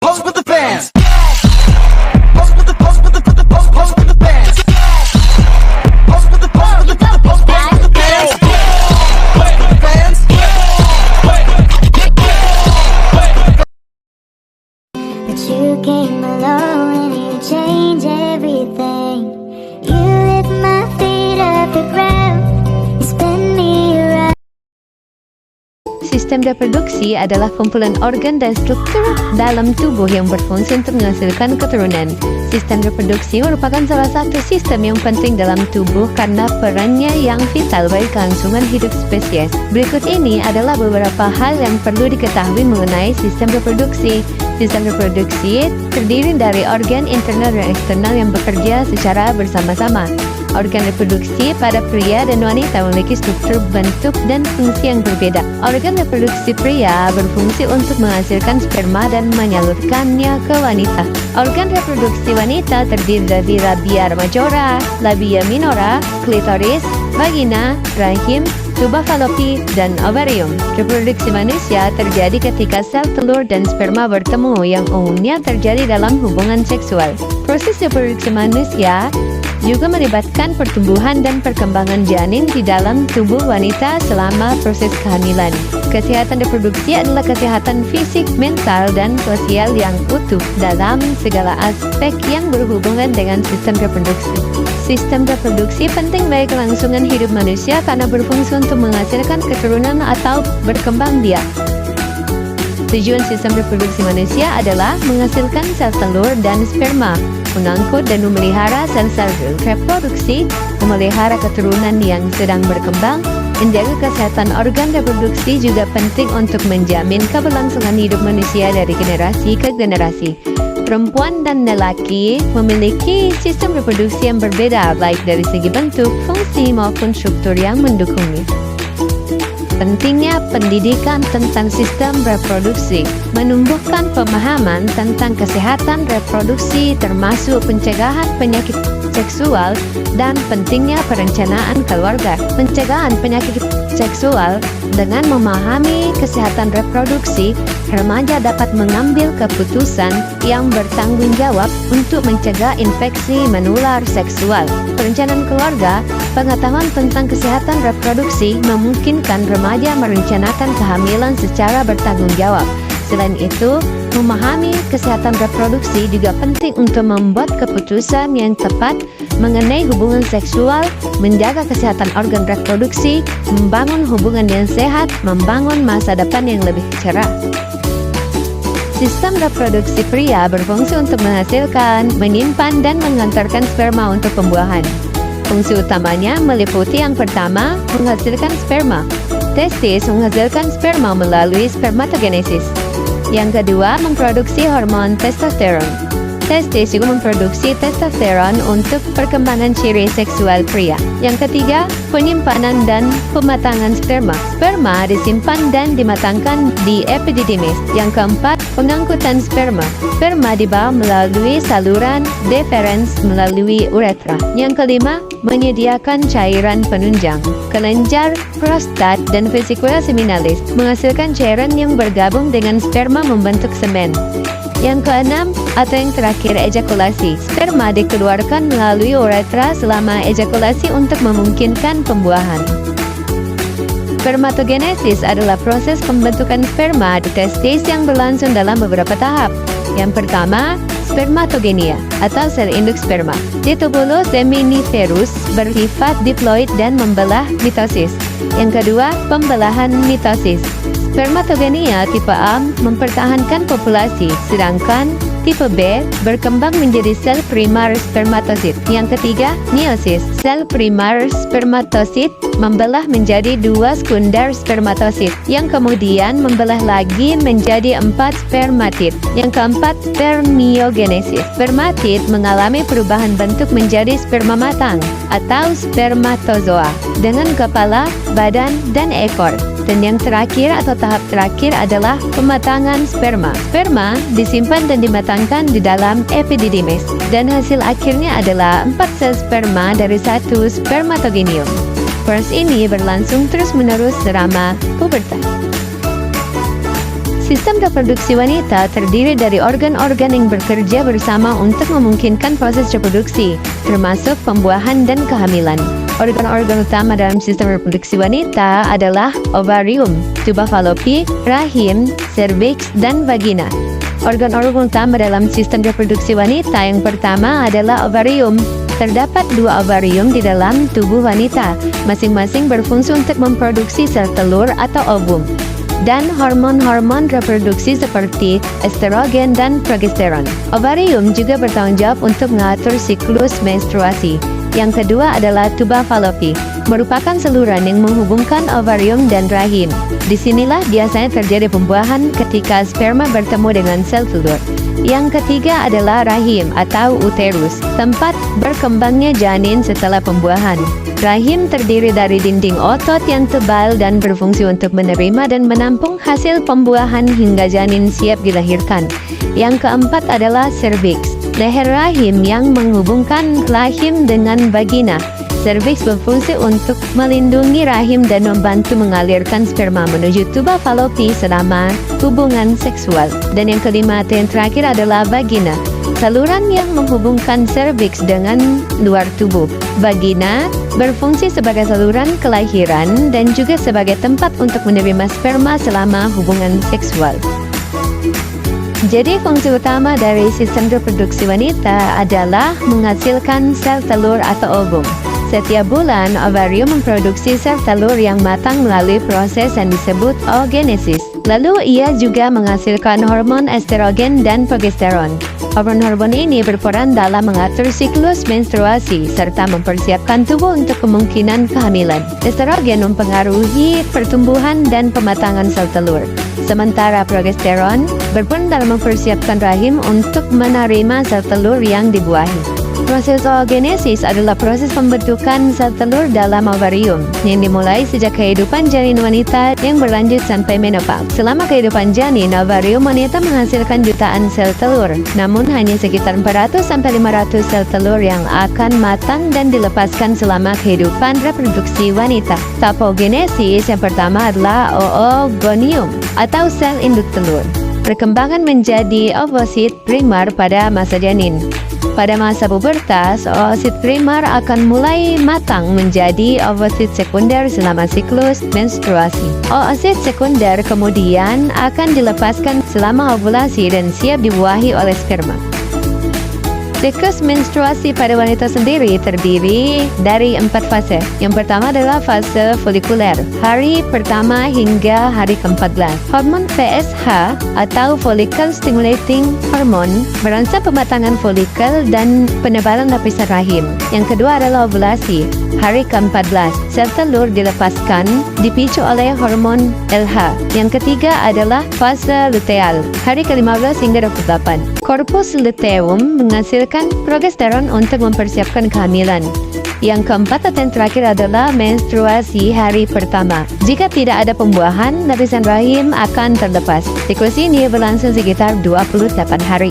Pose with the fans. Pose with the pose with the pose with the fans. Pose with the pose with the pose with the fans. Pose with the fans. But you came along and you changed everything. You lift my feet off the ground. You spin me around. Sistem reproduksi adalah kumpulan organ dan struktur dalam tubuh yang berfungsi untuk menghasilkan keturunan. Sistem reproduksi merupakan salah satu sistem yang penting dalam tubuh karena perannya yang vital bagi kelangsungan hidup spesies. Berikut ini adalah beberapa hal yang perlu diketahui mengenai sistem reproduksi. Sistem reproduksi terdiri dari organ internal dan eksternal yang bekerja secara bersama-sama. Organ reproduksi pada pria dan wanita memiliki struktur, bentuk, dan fungsi yang berbeda. Organ reproduksi pria berfungsi untuk menghasilkan sperma dan menyalurkannya ke wanita. Organ reproduksi wanita terdiri dari labia majora, labia minora, klitoris, vagina, rahim, tuba falopi, dan ovarium. Reproduksi manusia terjadi ketika sel telur dan sperma bertemu yang umumnya terjadi dalam hubungan seksual. Proses reproduksi manusia juga melibatkan pertumbuhan dan perkembangan janin di dalam tubuh wanita selama proses kehamilan. Kesehatan reproduksi adalah kesehatan fisik, mental, dan sosial yang utuh dalam segala aspek yang berhubungan dengan sistem reproduksi. Sistem reproduksi penting bagi kelangsungan hidup manusia karena berfungsi untuk menghasilkan keturunan atau berkembang biak. Tujuan sistem reproduksi manusia adalah menghasilkan sel telur dan sperma, mengangkut dan memelihara sel-sel reproduksi, memelihara keturunan yang sedang berkembang. Menjaga kesehatan organ reproduksi juga penting untuk menjamin keberlangsungan hidup manusia dari generasi ke generasi. Perempuan dan lelaki memiliki sistem reproduksi yang berbeda, baik dari segi bentuk, fungsi, maupun struktur yang mendukungnya. Pentingnya pendidikan tentang sistem reproduksi, menumbuhkan pemahaman tentang kesehatan reproduksi termasuk pencegahan penyakit seksual dan pentingnya perencanaan keluarga. Pencegahan penyakit seksual dengan memahami kesehatan reproduksi, remaja dapat mengambil keputusan yang bertanggung jawab untuk mencegah infeksi menular seksual. Perencanaan keluarga, pengetahuan tentang kesehatan reproduksi memungkinkan remaja merencanakan kehamilan secara bertanggung jawab. Selain itu, memahami kesehatan reproduksi juga penting untuk membuat keputusan yang tepat mengenai hubungan seksual, menjaga kesehatan organ reproduksi, membangun hubungan yang sehat, membangun masa depan yang lebih cerah. Sistem reproduksi pria berfungsi untuk menghasilkan, menyimpan, dan mengantarkan sperma untuk pembuahan. Fungsi utamanya meliputi yang pertama, menghasilkan sperma. Testis menghasilkan sperma melalui spermatogenesis. Yang kedua, memproduksi hormon testosteron. Testis juga memproduksi testosteron untuk perkembangan ciri seksual pria. Yang ketiga, penyimpanan dan pematangan sperma. Sperma disimpan dan dimatangkan di epididymis. Yang keempat, pengangkutan sperma. Sperma dibawa melalui saluran deferens melalui uretra. Yang kelima, menyediakan cairan penunjang. Kelenjar, prostat, dan vesicula seminalis menghasilkan cairan yang bergabung dengan sperma membentuk semen. Yang keenam, atau yang terakhir, ejakulasi. Sperma dikeluarkan melalui uretra selama ejakulasi untuk memungkinkan pembuahan. Spermatogenesis adalah proses pembentukan sperma di testis yang berlangsung dalam beberapa tahap. Yang pertama, spermatogenia atau sel induk sperma. Tubulus seminiferus bersifat diploid dan membelah mitosis. Yang kedua, pembelahan mitosis. Spermatogenia tipe A mempertahankan populasi, sedangkan tipe B berkembang menjadi sel primar spermatosit. Yang ketiga, meiosis. Sel primar spermatosit membelah menjadi 2 sekunder spermatosit, yang kemudian membelah lagi menjadi 4 spermatid. Yang keempat, spermiogenesis. Spermatid mengalami perubahan bentuk menjadi sperma matang atau spermatozoa dengan kepala, badan, dan ekor. Dan yang terakhir atau tahap terakhir adalah pematangan sperma. Sperma disimpan dan dimatangkan di dalam epididymis, dan hasil akhirnya adalah 4 sel sperma dari 1 spermatogenium. Proses ini berlangsung terus-menerus selama pubertas. Sistem reproduksi wanita terdiri dari organ-organ yang bekerja bersama untuk memungkinkan proses reproduksi, termasuk pembuahan dan kehamilan. Organ-organ utama dalam sistem reproduksi wanita adalah ovarium, tuba fallopi, rahim, serviks, dan vagina. Organ-organ utama dalam sistem reproduksi wanita yang pertama adalah ovarium. Terdapat 2 ovarium di dalam tubuh wanita, masing-masing berfungsi untuk memproduksi sel telur atau ovum, dan hormon-hormon reproduksi seperti estrogen dan progesteron. Ovarium juga bertanggung jawab untuk mengatur siklus menstruasi. Yang kedua adalah tuba fallopi, merupakan saluran yang menghubungkan ovarium dan rahim. Disinilah biasanya terjadi pembuahan ketika sperma bertemu dengan sel telur. Yang ketiga adalah rahim atau uterus, tempat berkembangnya janin setelah pembuahan. Rahim terdiri dari dinding otot yang tebal dan berfungsi untuk menerima dan menampung hasil pembuahan hingga janin siap dilahirkan. Yang keempat adalah serviks, leher rahim yang menghubungkan rahim dengan vagina. Serviks berfungsi untuk melindungi rahim dan membantu mengalirkan sperma menuju tuba fallopi selama hubungan seksual. Dan yang kelima atau yang terakhir adalah vagina, saluran yang menghubungkan serviks dengan luar tubuh. Vagina berfungsi sebagai saluran kelahiran dan juga sebagai tempat untuk menerima sperma selama hubungan seksual. Jadi fungsi utama dari sistem reproduksi wanita adalah menghasilkan sel telur atau ovum. Setiap bulan, ovarium memproduksi sel telur yang matang melalui proses yang disebut oogenesis. Lalu ia juga menghasilkan hormon estrogen dan progesteron. Hormon-hormon ini berperan dalam mengatur siklus menstruasi serta mempersiapkan tubuh untuk kemungkinan kehamilan. Estrogen mempengaruhi pertumbuhan dan pematangan sel telur, sementara progesteron berperan dalam mempersiapkan rahim untuk menerima sel telur yang dibuahi. Proses oogenesis adalah proses pembentukan sel telur dalam ovarium yang dimulai sejak kehidupan janin wanita yang berlanjut sampai menopause. Selama kehidupan janin, ovarium wanita menghasilkan jutaan sel telur, namun hanya sekitar 400-500 sel telur yang akan matang dan dilepaskan selama kehidupan reproduksi wanita. Tahap oogenesis yang pertama adalah oogonium atau sel induk telur. Perkembangan menjadi oosit primar pada masa janin. Pada masa pubertas, oosit primar akan mulai matang menjadi oosit sekunder selama siklus menstruasi. Oosit sekunder kemudian akan dilepaskan selama ovulasi dan siap dibuahi oleh sperma. Siklus menstruasi pada wanita sendiri terdiri dari 4 fase. Yang pertama adalah fase folikuler, hari pertama hingga hari ke-14. Hormon FSH atau follicle stimulating hormone merangsang pematangan folikel dan penebalan lapisan rahim. Yang kedua adalah ovulasi, hari ke-14. Sel telur dilepaskan dipicu oleh hormon LH. Yang ketiga adalah fase luteal, hari ke-15 hingga 28. Korpus luteum menghasilkan progesteron untuk mempersiapkan kehamilan. Yang keempat atau yang terakhir adalah menstruasi hari pertama. Jika tidak ada pembuahan, lapisan rahim akan terlepas. Siklus ini berlangsung sekitar 28 hari.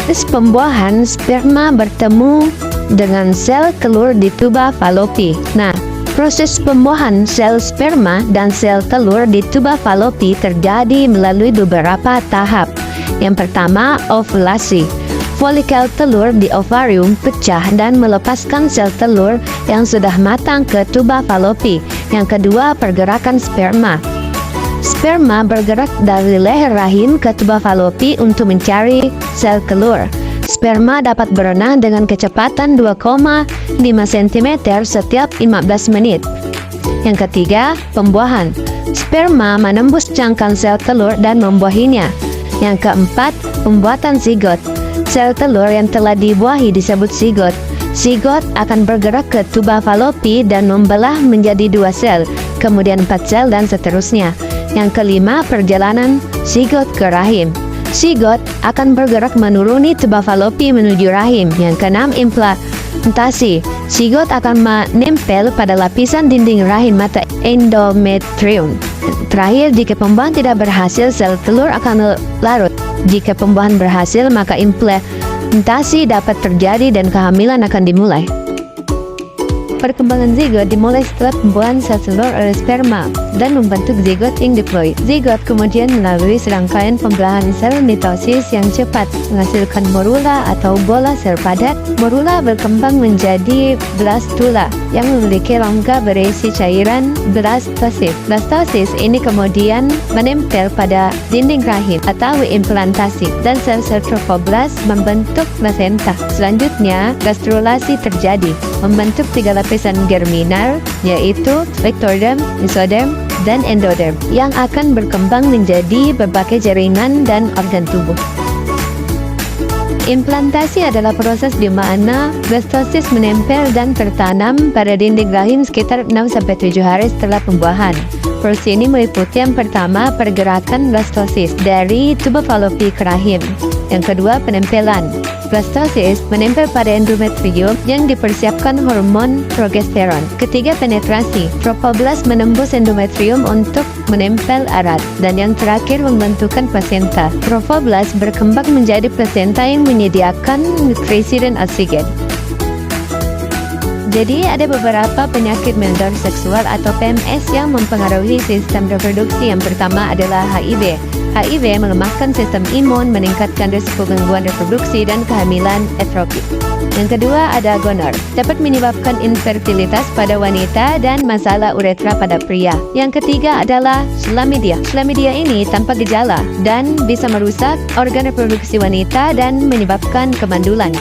Proses pembuahan sperma bertemu dengan sel telur di tuba fallopi. Nah, proses pembuahan sel sperma dan sel telur di tuba fallopi terjadi melalui beberapa tahap. Yang pertama, ovulasi. Folikel telur di ovarium pecah dan melepaskan sel telur yang sudah matang ke tuba fallopi. Yang kedua, pergerakan sperma. Sperma bergerak dari leher rahim ke tuba fallopi untuk mencari sel telur. Sperma dapat berenang dengan kecepatan 2,5 cm setiap 15 menit. Yang ketiga, pembuahan. Sperma menembus cangkang sel telur dan membuahinya. Yang keempat, pembuatan zigot. Sel telur yang telah dibuahi disebut zigot. Zigot akan bergerak ke tuba fallopi dan membelah menjadi 2 sel, kemudian 4 sel dan seterusnya. Yang kelima, perjalanan zigot ke rahim. Zigot akan bergerak menuruni tuba fallopi menuju rahim. Yang keenam, implantasi. Zigot akan menempel pada lapisan dinding rahim atau endometrium. Terakhir, jika pembuahan tidak berhasil, sel telur akan larut. Jika pembuahan berhasil, maka implantasi dapat terjadi dan kehamilan akan dimulai. Perkembangan zigot dimulai setelah pembuahan sel telur oleh sperma dan membentuk zigot yang diploid. Zigot kemudian melalui serangkaian pembelahan sel mitosis yang cepat menghasilkan morula atau bola sel padat. Morula berkembang menjadi blastula yang memiliki rongga berisi cairan blastosis. Blastosis ini kemudian menempel pada dinding rahim atau implantasi dan sel-sel trofoblast membentuk plasenta. Selanjutnya, gastrulasi terjadi, membentuk 3 lapisan germinal, yaitu ectoderm, mesoderm, dan endoderm, yang akan berkembang menjadi berbagai jaringan dan organ tubuh. Implantasi adalah proses di mana blastosis menempel dan tertanam pada dinding rahim sekitar 6-7 hari setelah pembuahan. Proses ini meliputi yang pertama, pergerakan blastosis dari tubuh falopi ke rahim. Yang kedua, penempelan. Blastosis menempel pada endometrium yang dipersiapkan hormon progesteron. Ketiga, penetrasi. Trofoblast menembus endometrium untuk menempel erat. Dan yang terakhir, membentukkan plasenta. Trofoblast berkembang menjadi plasenta yang menyediakan nutrisi dan oksigen. Jadi ada beberapa penyakit mental seksual atau PMS yang mempengaruhi sistem reproduksi. Yang pertama adalah HIV. HIV melemahkan sistem imun, meningkatkan risiko gangguan reproduksi dan kehamilan ektomorf. Yang kedua ada gonor, dapat menyebabkan infertilitas pada wanita dan masalah uretra pada pria. Yang ketiga adalah chlamydia. Chlamydia ini tanpa gejala dan bisa merusak organ reproduksi wanita dan menyebabkan kemandulan.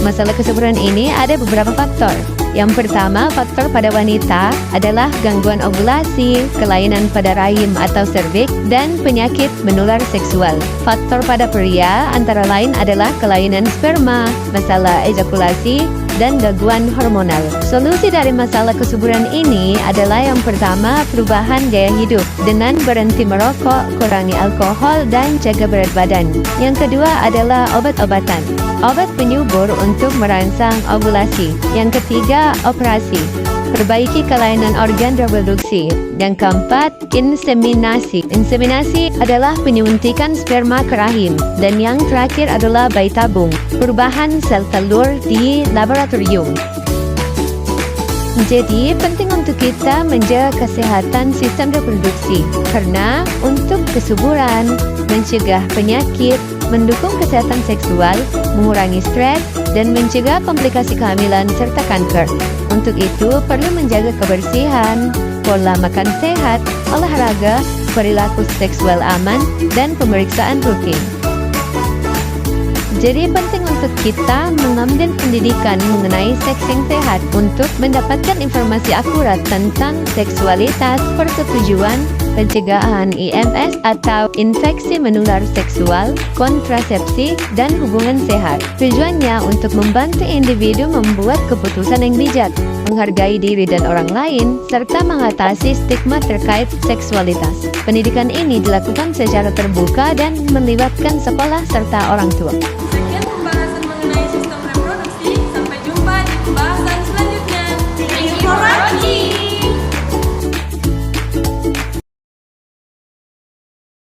Masalah kesuburan ini ada beberapa faktor. Yang pertama, faktor pada wanita adalah gangguan ovulasi, kelainan pada rahim atau serviks, dan penyakit menular seksual. Faktor pada pria antara lain adalah kelainan sperma, masalah ejakulasi, dan gangguan hormonal. Solusi dari masalah kesuburan ini adalah yang pertama, perubahan gaya hidup dengan berhenti merokok, kurangi alkohol, dan jaga berat badan. Yang kedua adalah obat-obatan. Obat penyubur untuk merangsang ovulasi. Yang ketiga, operasi. Perbaiki kelainan organ reproduksi. Yang keempat, inseminasi. Inseminasi adalah penyuntikan sperma ke rahim. Dan yang terakhir adalah bayi tabung. Perubahan sel telur di laboratorium. Jadi, penting untuk kita menjaga kesehatan sistem reproduksi. Karena untuk kesuburan, mencegah penyakit, mendukung kesehatan seksual, mengurangi stres, dan mencegah komplikasi kehamilan serta kanker. Untuk itu, perlu menjaga kebersihan, pola makan sehat, olahraga, perilaku seksual aman, dan pemeriksaan rutin. Jadi penting untuk kita mengambil pendidikan mengenai seks yang sehat untuk mendapatkan informasi akurat tentang seksualitas, persetujuan, pencegahan IMS atau infeksi menular seksual, kontrasepsi, dan hubungan sehat. Tujuannya untuk membantu individu membuat keputusan yang bijak, menghargai diri dan orang lain, serta mengatasi stigma terkait seksualitas. Pendidikan ini dilakukan secara terbuka dan melibatkan sekolah serta orang tua.